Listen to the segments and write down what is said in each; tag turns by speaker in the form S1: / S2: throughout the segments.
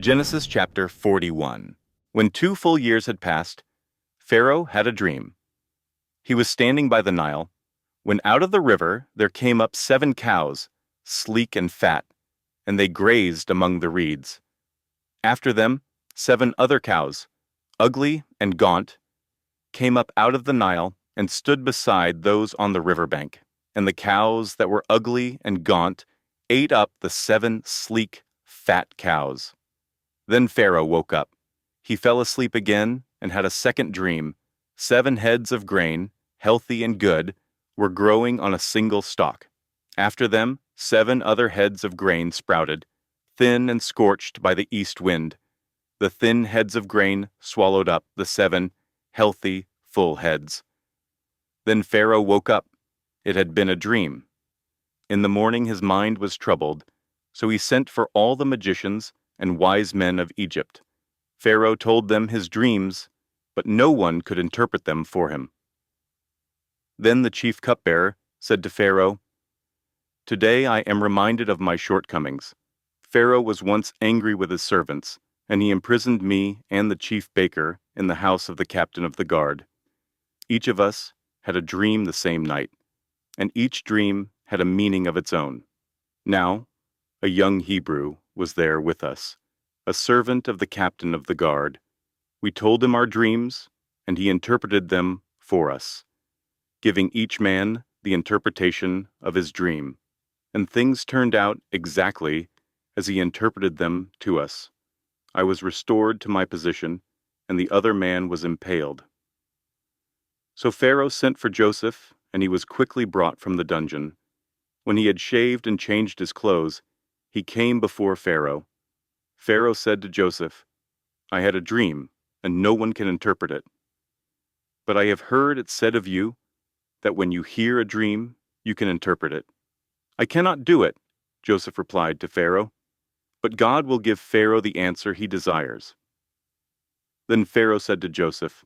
S1: Genesis chapter 41. When 2 full years had passed, Pharaoh had a dream. He was standing by the Nile, when out of the river there came up 7 cows, sleek and fat, and they grazed among the reeds. After them, 7 other cows, ugly and gaunt, came up out of the Nile and stood beside those on the riverbank. And the cows that were ugly and gaunt ate up the 7 sleek, fat cows. Then Pharaoh woke up. He fell asleep again and had a second dream. 7 heads of grain, healthy and good, were growing on a single stalk. After them, 7 other heads of grain sprouted, thin and scorched by the east wind. The thin heads of grain swallowed up the 7 healthy, full heads. Then Pharaoh woke up. It had been a dream. In the morning his mind was troubled, so he sent for all the magicians and wise men of Egypt. Pharaoh told them his dreams, but no one could interpret them for him. Then the chief cupbearer said to Pharaoh, "Today I am reminded of my shortcomings. Pharaoh was once angry with his servants, and he imprisoned me and the chief baker in the house of the captain of the guard. Each of us had a dream the same night, and each dream had a meaning of its own. Now, a young Hebrew was there with us, a servant of the captain of the guard. We told him our dreams, and he interpreted them for us, giving each man the interpretation of his dream. And things turned out exactly as he interpreted them to us. I was restored to my position, and the other man was impaled." So Pharaoh sent for Joseph, and he was quickly brought from the dungeon. When he had shaved and changed his clothes, he came before Pharaoh. Pharaoh said to Joseph, "I had a dream, and no one can interpret it. But I have heard it said of you that when you hear a dream, you can interpret it." "I cannot do it," Joseph replied to Pharaoh, "but God will give Pharaoh the answer he desires." Then Pharaoh said to Joseph,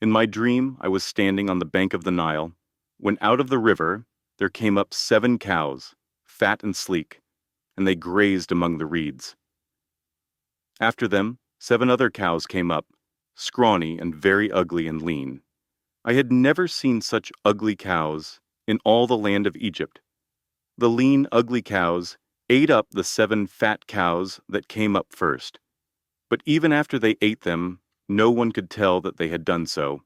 S1: "In my dream I was standing on the bank of the Nile, when out of the river there came up 7 cows, fat and sleek, and they grazed among the reeds. After them, 7 other cows came up, scrawny and very ugly and lean. I had never seen such ugly cows in all the land of Egypt. The lean, ugly cows ate up the 7 fat cows that came up first. But even after they ate them, no one could tell that they had done so.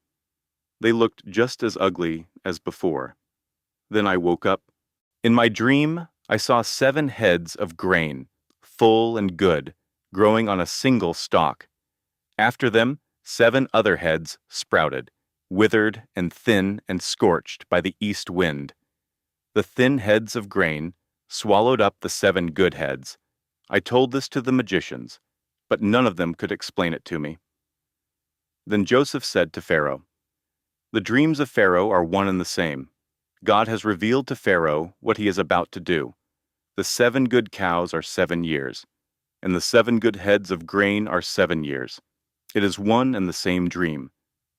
S1: They looked just as ugly as before. Then I woke up. In my dream, I saw 7 heads of grain, full and good, growing on a single stalk. After them, 7 other heads sprouted, withered and thin and scorched by the east wind. The thin heads of grain swallowed up the 7 good heads. I told this to the magicians, but none of them could explain it to me." Then Joseph said to Pharaoh, "The dreams of Pharaoh are one and the same. God has revealed to Pharaoh what he is about to do. The 7 good cows are 7 years, and the 7 good heads of grain are 7 years. It is one and the same dream.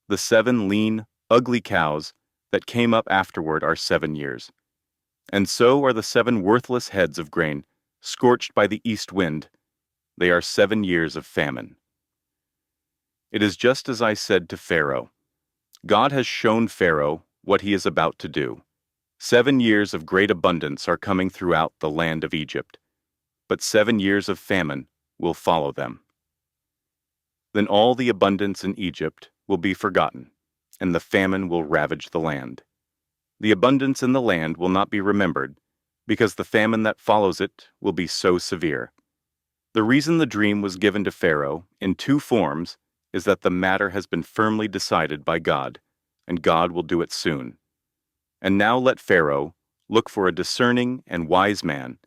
S1: The 7 lean, ugly cows that came up afterward are 7 years. And so are the 7 worthless heads of grain, scorched by the east wind. They are 7 years of famine." It is just as I said to Pharaoh. God has shown Pharaoh what he is about to do. 7 years of great abundance are coming throughout the land of Egypt, but 7 years of famine will follow them. Then all the abundance in Egypt will be forgotten, and the famine will ravage the land. The abundance in the land will not be remembered, because the famine that follows it will be so severe. The reason the dream was given to Pharaoh in 2 forms is that the matter has been firmly decided by God, and God will do it soon. And now let Pharaoh look for a discerning and wise man,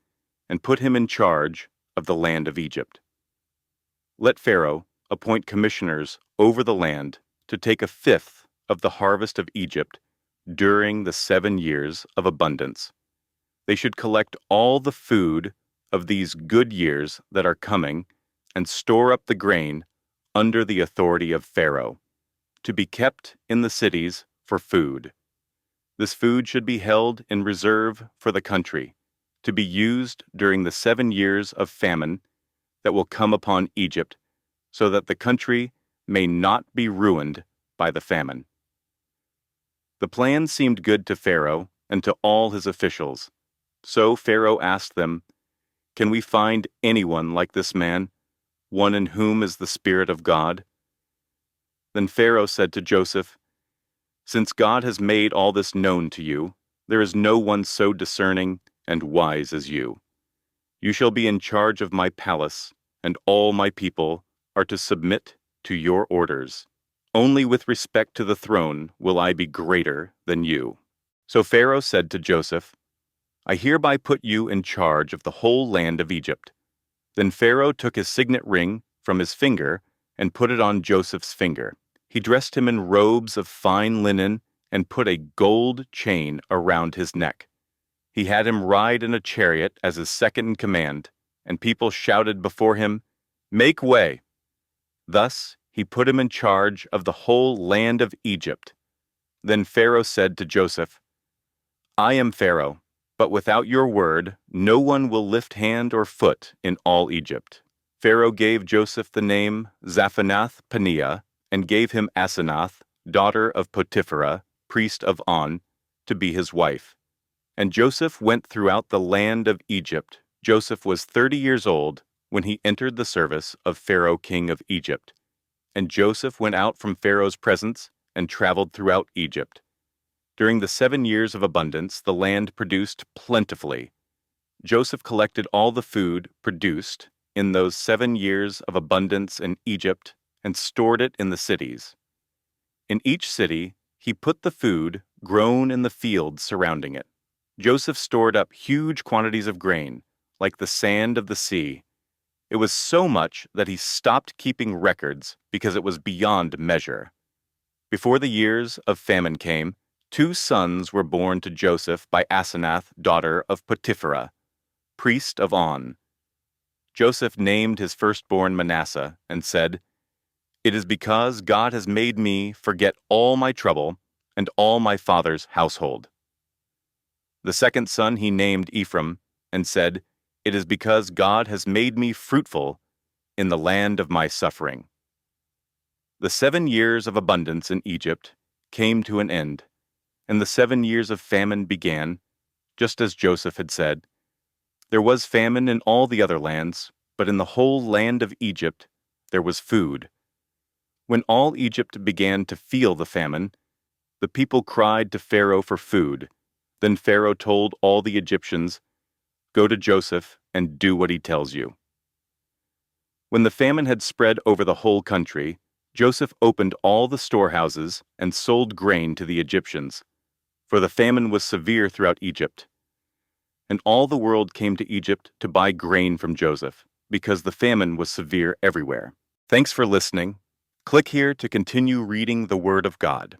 S1: and put him in charge of the land of Egypt. Let Pharaoh appoint commissioners over the land to take 1/5 of the harvest of Egypt during the 7 years of abundance. They should collect all the food of these good years that are coming and store up the grain under the authority of Pharaoh, to be kept in the cities for food. This food should be held in reserve for the country, to be used during the 7 years of famine that will come upon Egypt, so that the country may not be ruined by the famine." The plan seemed good to Pharaoh and to all his officials. So Pharaoh asked them, "Can we find anyone like this man, one in whom is the Spirit of God?" Then Pharaoh said to Joseph, "Since God has made all this known to you, there is no one so discerning and wise as you. You shall be in charge of my palace, and all my people are to submit to your orders. Only with respect to the throne will I be greater than you." So Pharaoh said to Joseph, "I hereby put you in charge of the whole land of Egypt." Then Pharaoh took his signet ring from his finger and put it on Joseph's finger. He dressed him in robes of fine linen and put a gold chain around his neck. He had him ride in a chariot as his second in command, and people shouted before him, "Make way!" Thus he put him in charge of the whole land of Egypt. Then Pharaoh said to Joseph, "I am Pharaoh, but without your word, no one will lift hand or foot in all Egypt." Pharaoh gave Joseph the name Zaphanath-Paneah and gave him Asenath, daughter of Potiphera, priest of On, to be his wife. And Joseph went throughout the land of Egypt. Joseph was 30 years old when he entered the service of Pharaoh king of Egypt. And Joseph went out from Pharaoh's presence and traveled throughout Egypt. During the 7 years of abundance, the land produced plentifully. Joseph collected all the food produced in those 7 years of abundance in Egypt and stored it in the cities. In each city, he put the food grown in the fields surrounding it. Joseph stored up huge quantities of grain, like the sand of the sea. It was so much that he stopped keeping records because it was beyond measure. Before the years of famine came, 2 sons were born to Joseph by Asenath, daughter of Potiphera, priest of On. Joseph named his firstborn Manasseh and said, "It is because God has made me forget all my trouble and all my father's household." The second son he named Ephraim and said, "It is because God has made me fruitful in the land of my suffering." The 7 years of abundance in Egypt came to an end, and the 7 years of famine began, just as Joseph had said. There was famine in all the other lands, but in the whole land of Egypt there was food. When all Egypt began to feel the famine, the people cried to Pharaoh for food. Then Pharaoh told all the Egyptians, "Go to Joseph and do what he tells you." When the famine had spread over the whole country, Joseph opened all the storehouses and sold grain to the Egyptians, for the famine was severe throughout Egypt. And all the world came to Egypt to buy grain from Joseph, because the famine was severe everywhere. Thanks for listening. Click here to continue reading the Word of God.